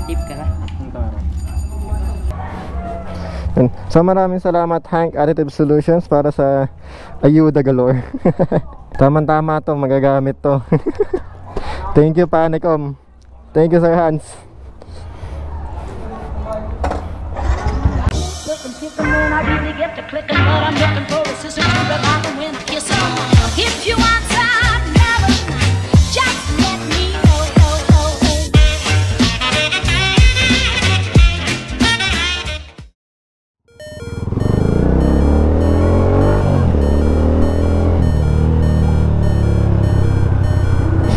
Tip ka na. So maraming salamat Hank Additive Solutions para sa ayuda galore. Tama-tama to, magagamit to. Thank you Panicom. Thank you Sir Hans.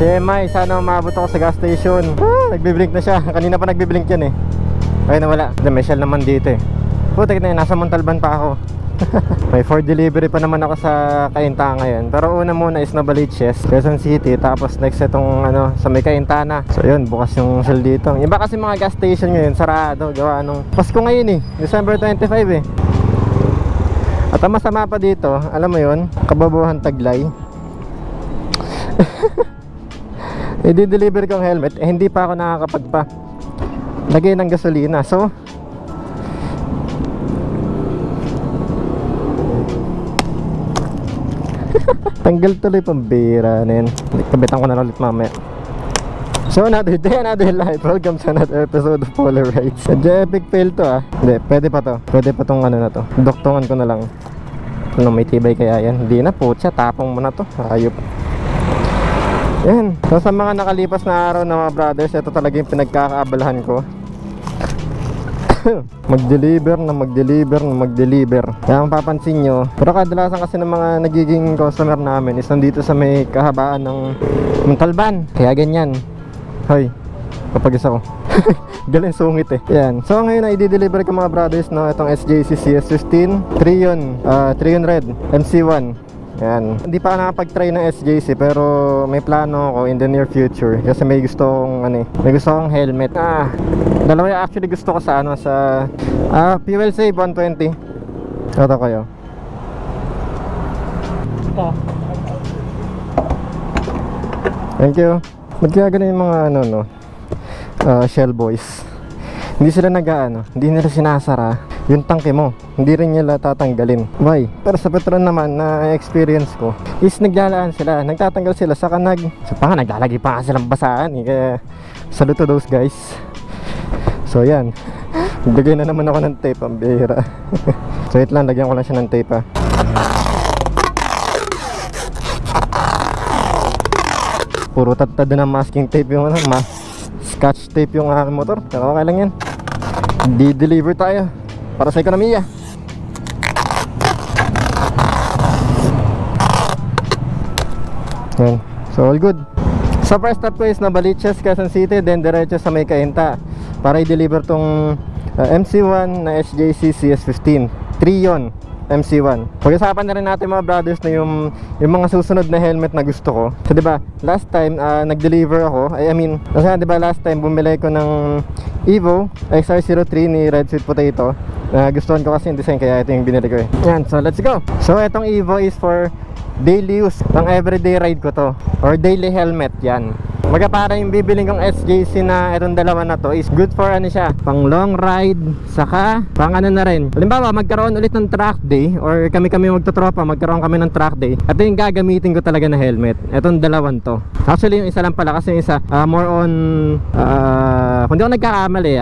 Shemay, sana umabot ako sa gas station. Nagbiblink na siya. Kanina pa nagbiblink yan eh. Kaya nawala. May shell naman dito eh. Putik na yun, nasa Montalban pa ako. May for delivery pa naman ako sa Cainta ngayon. Pero una muna is Novaliches, Quezon City. Tapos next itong sa may Caintana. So yun, bukas yung shell dito. Iba kasi mga gas station ngayon, sarado. Gawa nung Pasko ngayon eh, December 25 eh. At ang masama pa dito, alam mo yun, Kababuhan Taglay. I-deliver kong helmet, hindi pa ako nakakapagpa lagay ng gasolina. So tanggal tuloy pambira na yun. Kabitan ko na ulit mamaya. So another day, another life. Welcome sa another episode of Polar Rides. Medyo epic fail to ah. Hindi, pwede pa to. Pwede pa tong na to. Doktongan ko na lang. Ano, may tibay kaya yan? Hindi na, putya, tapong mo na to. Ayop. Yan. So sa mga nakalipas na araw na mga brothers, ito talaga yung pinagkakaabalahan ko. Mag-deliver na mag-deliver na mag-deliver. Kaya ang papansin nyo, pero kadalasan kasi ng mga nagiging customer namin is nandito sa may kahabaan ng Montalban. Kaya ganyan. Hoy, kapag-isa ko. Galing sungit eh. Yan. So ngayon ay i-deliver ko mga brothers no, itong SJC CS15 Trion Red MC1. Yan. Hindi pa ako nakapag-try ng SJC pero may plano ako in the near future kasi may gusto kong may gusto kong helmet. Dalawa actually gusto ko sa sa Fuel Save 120. Ito kayo. Ito. Thank you. Ba't kaya ganun yung mga Shell boys? Hindi sila hindi nila sinasara yung tangke mo, hindi rin nila tatanggalin. Why? Pero sa Petron naman na experience ko is naglalaan sila, nagtatanggal sila saka naglalagay pa silang basaan eh. Kaya salute to those guys. So yan, nagbigay na naman ako ng tape, ang bihira. So wait lang, lagyan ko lang siya ng tape ha. Puro tatad na masking tape yung scotch tape yung aking motor. Pero okay lang yan, di-deliver tayo para sa ekonomiya. Yan. So all good. So first stop ko is Novaliches, Quezon City, then diretso sa may Cainta para i-deliver tong MC1 na SJC CS15 Trion MC1. Pag-usapan na rin natin mga brothers na yung mga susunod na helmet na gusto ko. So diba, last time nag-deliver ako, kasi diba last time bumili ko ng Evo XR03 ni Red Sweet Potato. Gustuhan ko kasi yung design kaya ito yung binili ko eh. Yan, so let's go. So itong Evo is for daily use, pang everyday ride ko to, or daily helmet yan. Baga para yung bibiling kong SJC na itong dalawa na to is good for siya, pang long ride, saka pang na rin. Halimbawa magkaroon ulit ng track day, or kami magtotropa, magkaroon kami ng track day, ito yung gagamitin ko talaga na helmet, itong dalawan to. Actually yung isa lang pala, kasi yung isa more on kung di ako nagkakamali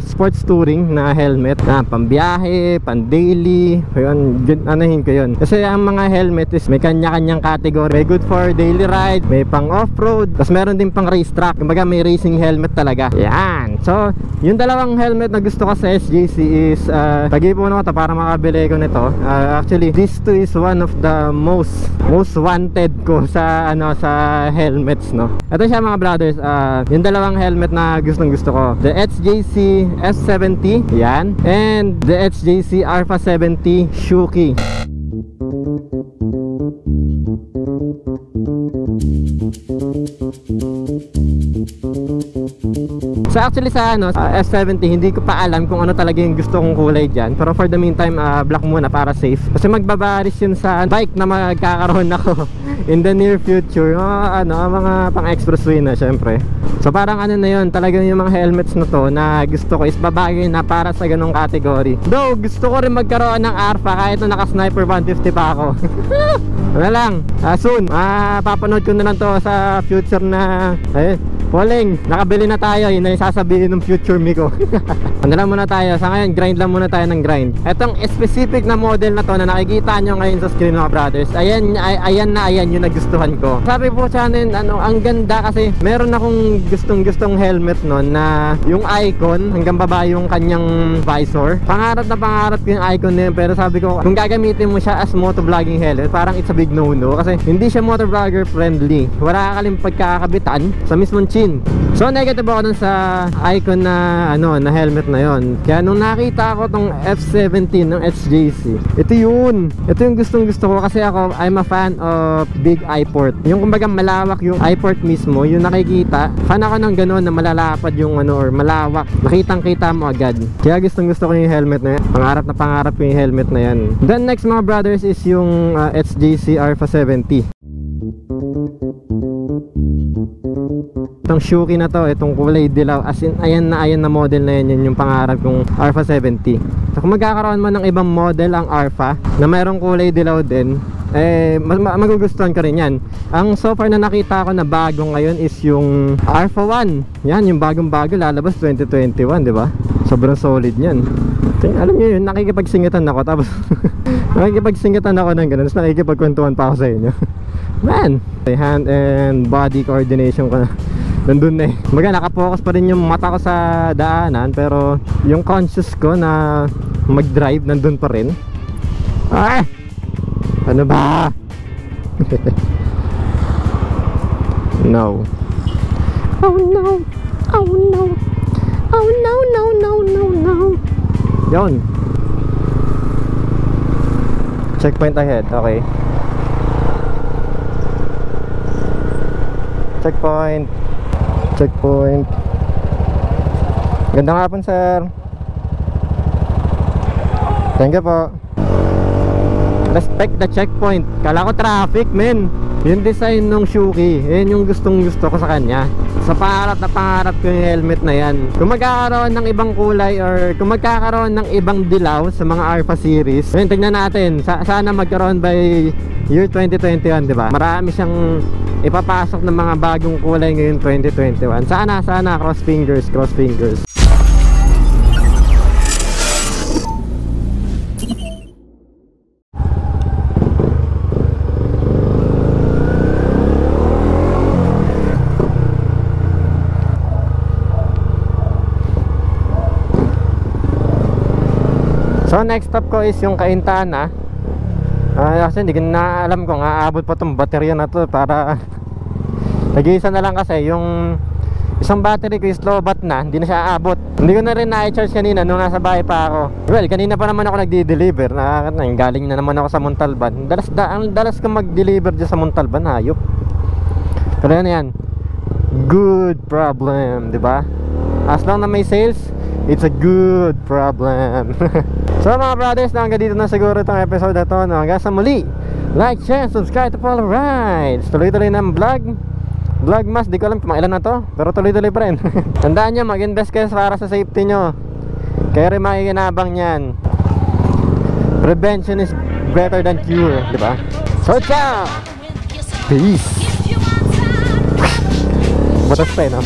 sports touring na helmet na pambiyahe, pang daily, yun, anahin ko yun. Kasi ang mga helmet is may kanya-kanyang category. May good for daily ride, may pang off-road, tapos meron din pang racetrack. Kumbaga may racing helmet talaga. Yan. So, yung dalawang helmet na gusto ko sa SJC is pag-ipon ko to para makabili ko nito. Actually, this two is one of the most wanted ko sa sa helmets, no. Ito siya mga brothers, yung dalawang helmet na gustong gusto ko. The SJC S70, yan, and the SJC Alpha 70 Shuki. So actually sa F70 hindi ko pa alam kung ano talaga yung gusto kong kulay dyan. Pero for the meantime, black muna para safe. Kasi magbabaris yun sa bike na magkakaroon ako in the near future. Mga pang expressway na syempre. So parang ano na yun, talagang yung mga helmets na to na gusto ko is babagay na para sa ganong category. Though gusto ko rin magkaroon ng Arfa kahit na naka-sniper 150 pa ako. Wala lang, soon papanood ko na lang to sa future na Poling, nakabili na tayo, yun na yung sasabihin ng future me ko. Ano lang muna tayo, sa ngayon grind lang muna tayo ng grind. Etong specific na model na to na nakikita nyo ngayon sa screen mga brothers, ayan yung nagustuhan ko. Sabi po sa akin, ang ganda kasi meron akong gustong helmet nun na yung icon hanggang baba yung kanyang visor. Pangarap ko yung icon na yun, pero sabi ko kung gagamitin mo siya as motovlogging helmet, parang it's a big no-no kasi hindi siya motovlogger friendly. Wala ka kaling pagkakabitan sa mismong chin. So negative ako dun sa icon na na helmet na yon. Kaya nung nakita ko tong F70 ng HJC, ito yung gustong gusto ko kasi ako I'm a fan of big eye-port. Yung kumbaga malawak yung eye-port mismo, yung nakikita. Fan ako ng gano'n na malalapad yung or malawak. Makitang-kita mo agad. Kaya gustong gusto ko yung helmet na yan. Pangarap ko yung helmet na yan. Then next mga brothers is yung HJC Arfa 70. Itong Shuki na to, itong kulay dilaw, as in ayan na model na yan, yung pangarap kong Arfa 70. So kung magkakaroon mo ng ibang model ang Arfa na mayroong kulay dilaw din, magugustuhan ka rin yan. Ang so far na nakita ko na bago ngayon is yung Arfa 1. Yan, yung bagong bago, lalabas 2021, di ba? Sobrang solid yan. Alam nyo yun, nakikipagsingitan ako, tapos nakikipagsingitan ako ng ganun, tapos nakikipagkwentuhan pa ako sa inyo. Man, hand and body coordination ko na nandun na nakapokus pa rin yung mata ko sa daanan, pero yung conscious ko na mag-drive nandun pa rin. Ano ba? No. Oh no. Oh no. Oh no, no, no, no, no. Yun. Checkpoint ahead, okay. Checkpoint. Gandang hapon, sir. Thank you po. Respect the checkpoint. Kala ko traffic, men. Yung design ng Shuki, yun yung gustong gusto ko sa kanya. Sa pangarap ko yung helmet na yan. Kung magkakaroon ng ibang kulay or kung magkakaroon ng ibang dilaw sa mga Arfa series, yun, tignan natin. Sana magkaroon by year 2021, diba? Marami siyang ipapasok ng mga bagong kulay ngayon 2021. Sana cross fingers. So next stop ko is yung Cainta. Kasi hindi ko na alam kung aabot pa tong baterya na to para nag-iisa na lang kasi yung isang battery ko is low-bat na, hindi na siya aabot. Hindi ko na rin na-charge kanina nung nasa bahay pa ako. Well, kanina pa naman ako nagdi-deliver. Galing na naman ako sa Montalban. Ang dalas ko mag-deliver dyan sa Montalban, hayop. Pero yan, good problem, diba? As long na may sales, it's a good problem. So mga brothers, hanggang dito na siguro itong episode na to. Hanggang sa muli, like, share, subscribe to follow rides. Tuloy-tuloy ng Vlogmas, di ko alam kung ilan na to, pero tuloy-tuloy pa rin. Tandaan nyo, mag-invest kayo para sa safety nyo. Kaya rin makikinabang yan. Prevention is better than cure, diba? So ciao! Peace! Batas pa no?